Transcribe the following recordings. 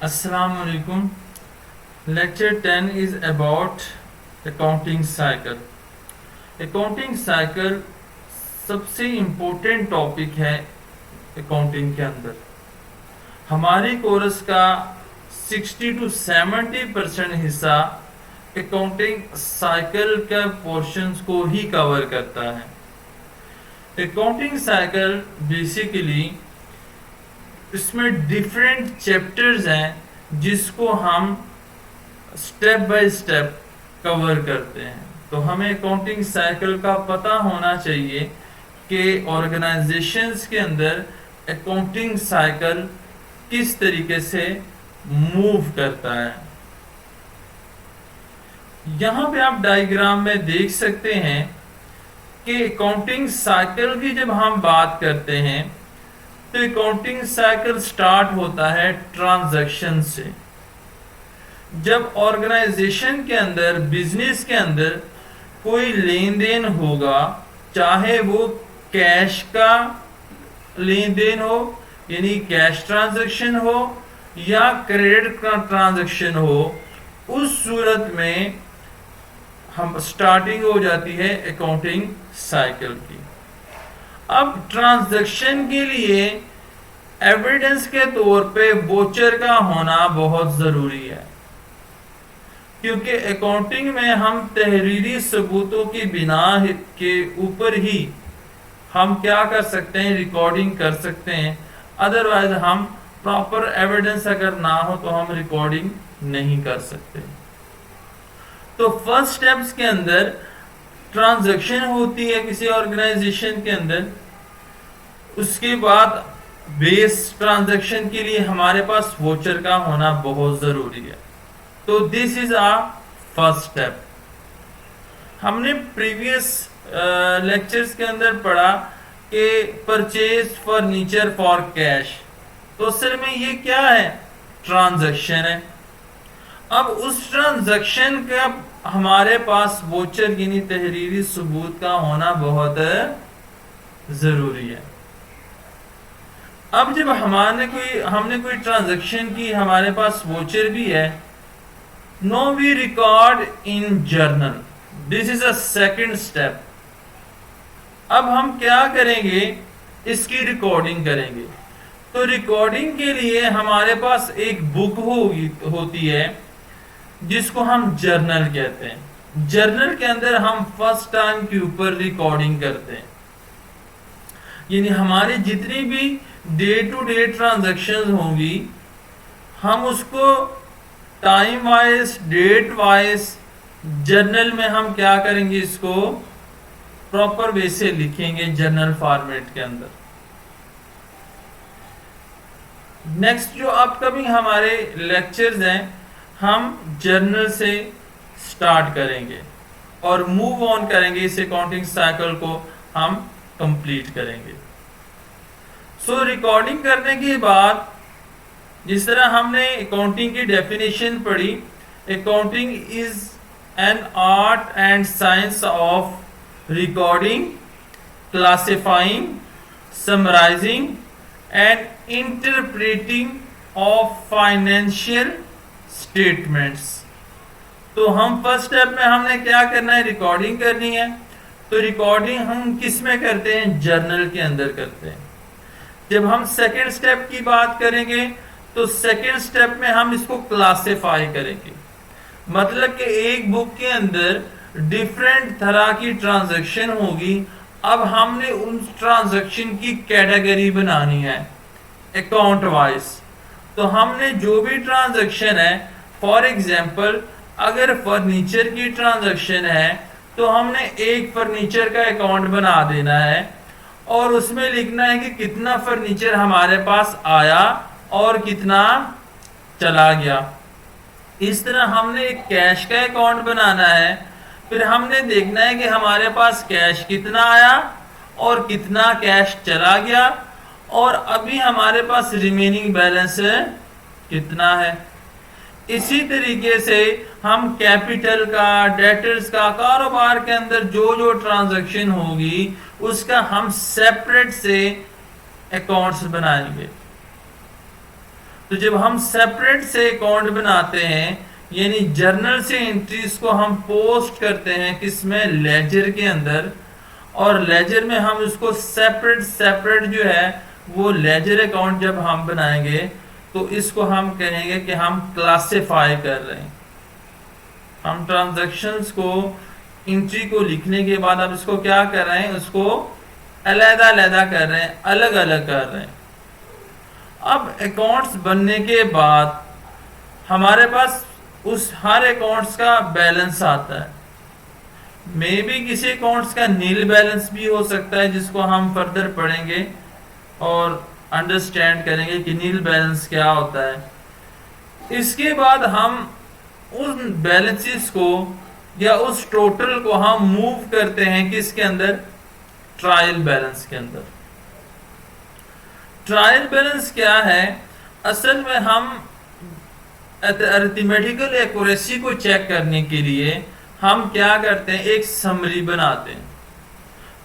Assalamualaikum. Lecture 10 is about accounting cycle. Accounting cycle सबसे important topic है accounting के अंदर। हमारे कोर्स का 60 to 70% हिस्सा अकाउंटिंग साइकिल के पोर्शंस को ही कवर करता है। अकाउंटिंग साइकिल बेसिकली इसमें डिफरेंट चैप्टर्स हैं जिसको हम स्टेप बाय स्टेप कवर करते हैं। तो हमें अकाउंटिंग साइकिल का पता होना चाहिए कि ऑर्गेनाइजेशंस के अंदर अकाउंटिंग साइकिल किस तरीके से मूव करता है। यहाँ पे आप डायग्राम में देख सकते हैं कि अकाउंटिंग साइकिल की जब हम बात करते हैं तो अकाउंटिंग साइकिल स्टार्ट होता है ट्रांजैक्शन से। जब ऑर्गेनाइजेशन के अंदर, बिजनेस के अंदर कोई लेन देन होगा, चाहे वो कैश का लेन देन हो यानी कैश ट्रांजैक्शन हो या क्रेडिट का ट्रांजैक्शन हो, उस सूरत में हम स्टार्टिंग हो जाती है अकाउंटिंग साइकिल की। अब ट्रांजैक्शन के लिए एविडेंस के तौर पे वोचर का होना बहुत जरूरी है, क्योंकि अकाउंटिंग में हम तहरीरी सबूतों की बिना के ऊपर ही हम क्या कर सकते हैं, रिकॉर्डिंग कर सकते हैं। अदरवाइज हम प्रॉपर एविडेंस अगर ना हो तो हम रिकॉर्डिंग नहीं कर सकते। तो फर्स्ट स्टेप्स के अंदर ट्रांजैक्शन होती है किसी ऑर्गेनाइजेशन के अंदर। उसके बाद बेस ट्रांजैक्शन के लिए हमारे पास वोचर का होना बहुत जरूरी है। तो this is a first step. हमने प्रीवियस लेक्चर्स के अंदर पढ़ा कि परचेज फर्नीचर फॉर कैश, तो असल में ये क्या है, ट्रांजैक्शन है। अब उस ट्रांजैक्शन का हमारे पास वोचर यानी तहरीरी सबूत का होना बहुत जरूरी है। अब जब हमने कोई ट्रांजैक्शन की, हमारे पास वोचर भी है, no we record in journal, this is a second step. अब हम क्या करेंगे, इसकी रिकॉर्डिंग करेंगे। तो रिकॉर्डिंग के लिए हमारे पास एक बुक होती है जिसको हम जर्नल कहते हैं। जर्नल के अंदर हम फर्स्ट टाइम के ऊपर रिकॉर्डिंग करते हैं, यानी हमारी जितनी भी डे टू डे ट्रांजैक्शंस होंगी हम उसको time wise, date wise journal में हम क्या करेंगे, इसको प्रॉपर वे से लिखेंगे जर्नल फॉर्मेट के अंदर। नेक्स्ट जो अपकमिंग हमारे लेक्चर्स हैं हम जर्नल से स्टार्ट करेंगे और मूव ऑन करेंगे, इस अकाउंटिंग साइकिल को हम कंप्लीट करेंगे। सो रिकॉर्डिंग करने के बाद जिस तरह हमने अकाउंटिंग की डेफिनेशन पढ़ी, accounting is an art and science of recording, classifying, summarising and interpreting of financial statements. तो हम फर्स्ट स्टेप में हमने क्या करना है, रिकॉर्डिंग करनी है। तो रिकॉर्डिंग हम किस में करते हैं, जर्नल के अंदर करते हैं। जब हम सेकेंड स्टेप की बात करेंगे तो सेकेंड स्टेप में हम इसको क्लासिफाई करेंगे, मतलब कि एक बुक के अंदर डिफरेंट तरह की ट्रांजैक्शन होगी। अब हमने उन ट्रांजैक्शन की कैटेगरी बनानी है अकाउंट वाइज। तो हमने जो भी ट्रांजैक्शन है, फॉर एग्जांपल अगर फर्नीचर की ट्रांजैक्शन है तो हमने एक फर्नीचर का अकाउंट बना देना है और उसमें लिखना है कि कितना फर्नीचर हमारे पास आया और कितना चला गया। इस तरह हमने एक कैश का अकाउंट बनाना है, फिर हमने देखना है कि हमारे पास कैश कितना आया और कितना कैश चला गया और अभी हमारे पास रिमेनिंग बैलेंस कितना है। इसी तरीके से हम कैपिटल का, डेटर्स का, कारोबार के अंदर जो जो ट्रांजैक्शन होगी उसका हम सेपरेट से अकाउंट्स बनाएंगे। तो जब हम सेपरेट से अकाउंट बनाते हैं, यानी जर्नल से एंट्रीज को हम पोस्ट करते हैं किसमें, लेजर के अंदर, और लेजर में हम उसको सेपरेट सेपरेट जो है वो लेजर अकाउंट जब हम बनाएंगे तो इसको हम कहेंगे कि हम क्लासिफाई कर रहे हैं। हम ट्रांजैक्शंस को, एंट्री को लिखने के बाद अब इसको क्या कर रहे हैं, उसको अलग अलग कर रहे हैं, अलग अलग कर रहे हैं। अब अकाउंट्स बनने के बाद हमारे पास उस हर अकाउंट्स का बैलेंस आता है। मे बी किसी अकाउंट्स का नील बैलेंस भी हो सकता है, जिसको हम फर्दर पढ़ेंगे और अंडरस्टैंड करेंगे कि नील बैलेंस क्या होता है। इसके बाद हम उन बैलेंसेस को या उस टोटल को हम मूव करते हैं किसके अंदर, ट्रायल बैलेंस के अंदर। ट्रायल बैलेंस क्या है, असल में हम अरिथमेटिकल एक्यूरेसी को चेक करने के लिए हम क्या करते हैं, एक समरी बनाते हैं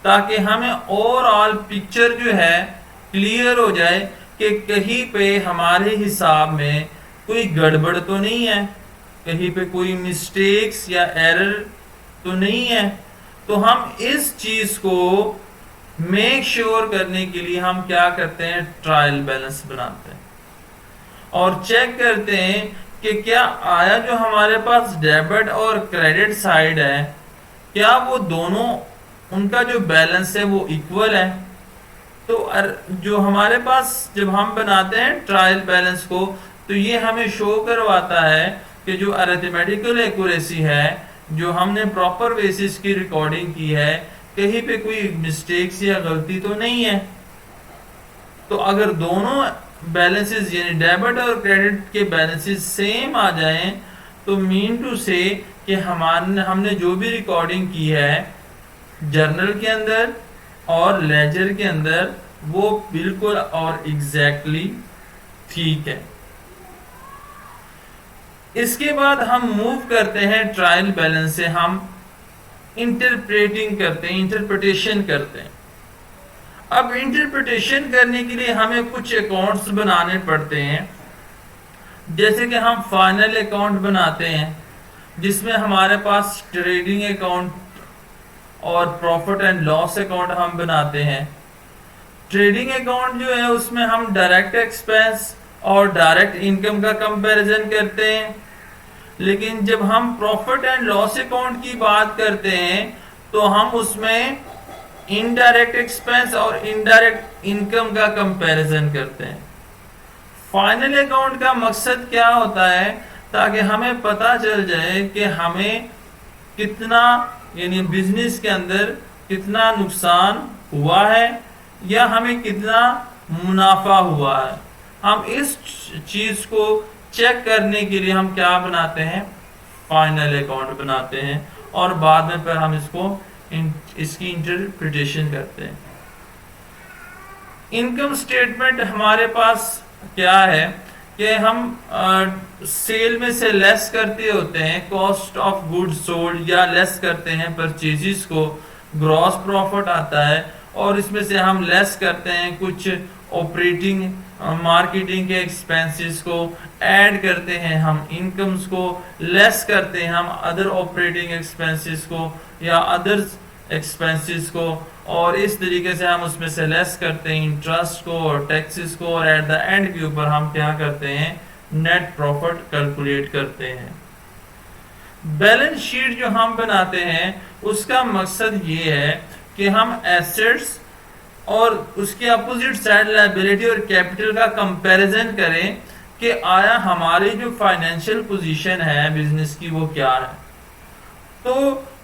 ताकि हमें ओवरऑल पिक्चर जो है क्लियर हो जाए कि कहीं पे हमारे हिसाब में कोई गड़बड़ तो नहीं है, कहीं पे कोई मिस्टेक्स या एरर तो नहीं है। तो हम इस चीज को मेक श्योर करने के लिए हम क्या करते हैं, ट्रायल बैलेंस बनाते हैं और चेक करते हैं कि क्या आया जो हमारे पास डेबिट और क्रेडिट साइड है, क्या वो दोनों, उनका जो बैलेंस है वो इक्वल है। तो जो हमारे पास जब हम बनाते हैं ट्रायल बैलेंस को, तो ये हमें शो करवाता है कि जो अरिथमेटिकल एक्यूरेसी है, जो हमने प्रॉपर बेसिस की रिकॉर्डिंग की है, कहीं पे कोई मिस्टेक्स या गलती तो नहीं है। तो अगर दोनों बैलेंसेस यानी डेबिट और क्रेडिट के बैलेंसेस सेम आ जाएं, तो मीन टू से कि हमने जो भी रिकॉर्डिंग की है जर्नल के अंदर और लेजर के अंदर, वो बिल्कुल और एग्जैक्टली ठीक है। इसके बाद हम मूव करते हैं ट्रायल बैलेंस से, हम इंटरप्रेटिंग करते हैं, इंटरप्रिटेशन करते हैं। अब इंटरप्रिटेशन करने के लिए हमें कुछ अकाउंट्स बनाने पड़ते हैं, जैसे कि हम फाइनल अकाउंट बनाते हैं जिसमें हमारे पास ट्रेडिंग अकाउंट और प्रॉफिट एंड लॉस अकाउंट हम बनाते हैं। ट्रेडिंग अकाउंट जो है उसमें हम डायरेक्ट एक्सपेंस और डायरेक्ट इनकम का कंपैरिजन करते हैं, लेकिन जब हम प्रॉफिट एंड लॉस अकाउंट की बात करते हैं तो हम उसमें इनडायरेक्ट एक्सपेंस और इनडायरेक्ट इनकम का कंपैरिजन करते हैं। फाइनल अकाउंट का मकसद क्या होता है, ताकि हमें पता चल जाए कि हमें कितना, यानी बिजनेस के अंदर कितना नुकसान हुआ है या हमें कितना मुनाफा हुआ है। हम इस चीज को चेक करने के लिए हम क्या बनाते हैं, फाइनल अकाउंट बनाते हैं और बाद में फिर हम इसकी इंटरप्रिटेशन करते हैं। इनकम स्टेटमेंट हमारे पास क्या है कि हम सेल में से लेस करते होते हैं कॉस्ट ऑफ गुड्स सोल्ड, या लेस करते हैं परचेजेस को, ग्रॉस प्रॉफिट आता है, और इसमें से हम लेस करते हैं कुछ ऑपरेटिंग मार्केटिंग के एक्सपेंसेस को, ऐड करते हैं हम इनकम्स को, लेस करते हैं हम अदर ऑपरेटिंग एक्सपेंसेस को या अदर एक्सपेंसेस को, और इस तरीके से हम उसमें से लेस करते हैं इंटरेस्ट को और टैक्सेस को, और एट द एंड के ऊपर हम क्या करते हैं, नेट प्रॉफिट कैलकुलेट करते हैं। बैलेंस शीट जो हम बनाते हैं उसका मकसद ये है कि हम एसेट्स और उसके अपोजिट साइड लायबिलिटी और कैपिटल का कंपैरिजन करें कि आया हमारी जो फाइनेंशियल पोजीशन है बिजनेस की वो क्या है। तो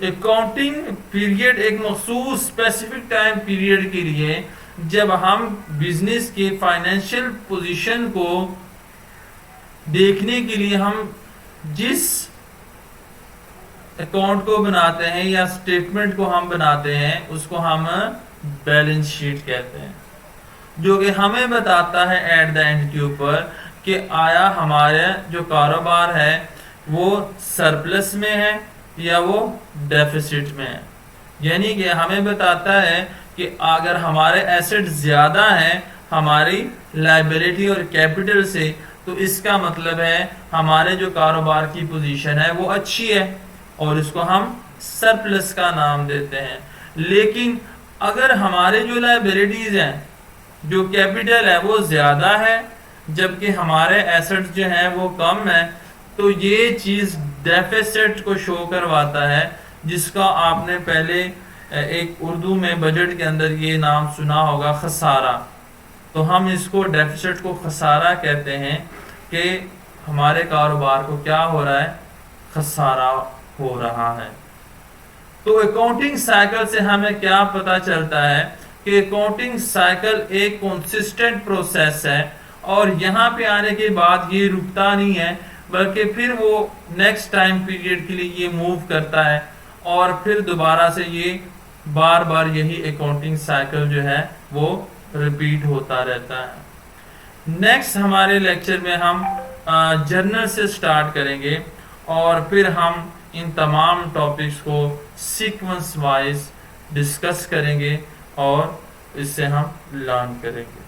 अकाउंटिंग पीरियड एक मखसूस स्पेसिफिक टाइम पीरियड के लिए जब हम बिजनेस के फाइनेंशियल पोजीशन को देखने के लिए हम जिस अकाउंट को बनाते हैं या स्टेटमेंट को हम बनाते हैं उसको हम बैलेंस शीट कहते हैं, जो कि हमें बताता है एट द एंड के ऊपर कि आया हमारे जो कारोबार है वो सरप्लस में है या वो डेफिसिट में है। यानी कि हमें बताता है कि अगर हमारे एसेट ज्यादा हैं हमारी लायबिलिटी और कैपिटल से, तो इसका मतलब है हमारे जो कारोबार की पोजीशन है वो अच्छी है और इसको हम सरप्लस का नाम देते हैं। लेकिन अगर हमारे जो लायबिलिटीज हैं, जो कैपिटल है वो ज्यादा है जबकि हमारे एसेट्स जो हैं वो कम है, तो ये चीज डेफिसिट को शो करवाता है, जिसका आपने पहले एक उर्दू में बजट के अंदर ये नाम सुना होगा, खसारा। तो हम इसको डेफिसिट को खसारा कहते हैं कि हमारे कारोबार को क्या हो रहा है, खसारा हो रहा है। तो अकाउंटिंग साइकिल से हमें क्या पता चलता है कि अकाउंटिंग साइकिल एक कंसिस्टेंट प्रोसेस है और यहाँ पे आने के बाद ये रुकता नहीं है, बल्कि फिर वो नेक्स्ट टाइम पीरियड के लिए ये मूव करता है और फिर दोबारा से ये बार बार यही अकाउंटिंग साइकिल जो है वो रिपीट होता रहता है। नेक्स्ट हमारे लेक्चर में हम जर्नल से स्टार्ट करेंगे और फिर हम इन तमाम टॉपिक्स को सीक्वेंस वाइज डिस्कस करेंगे और इससे हम लर्न करेंगे।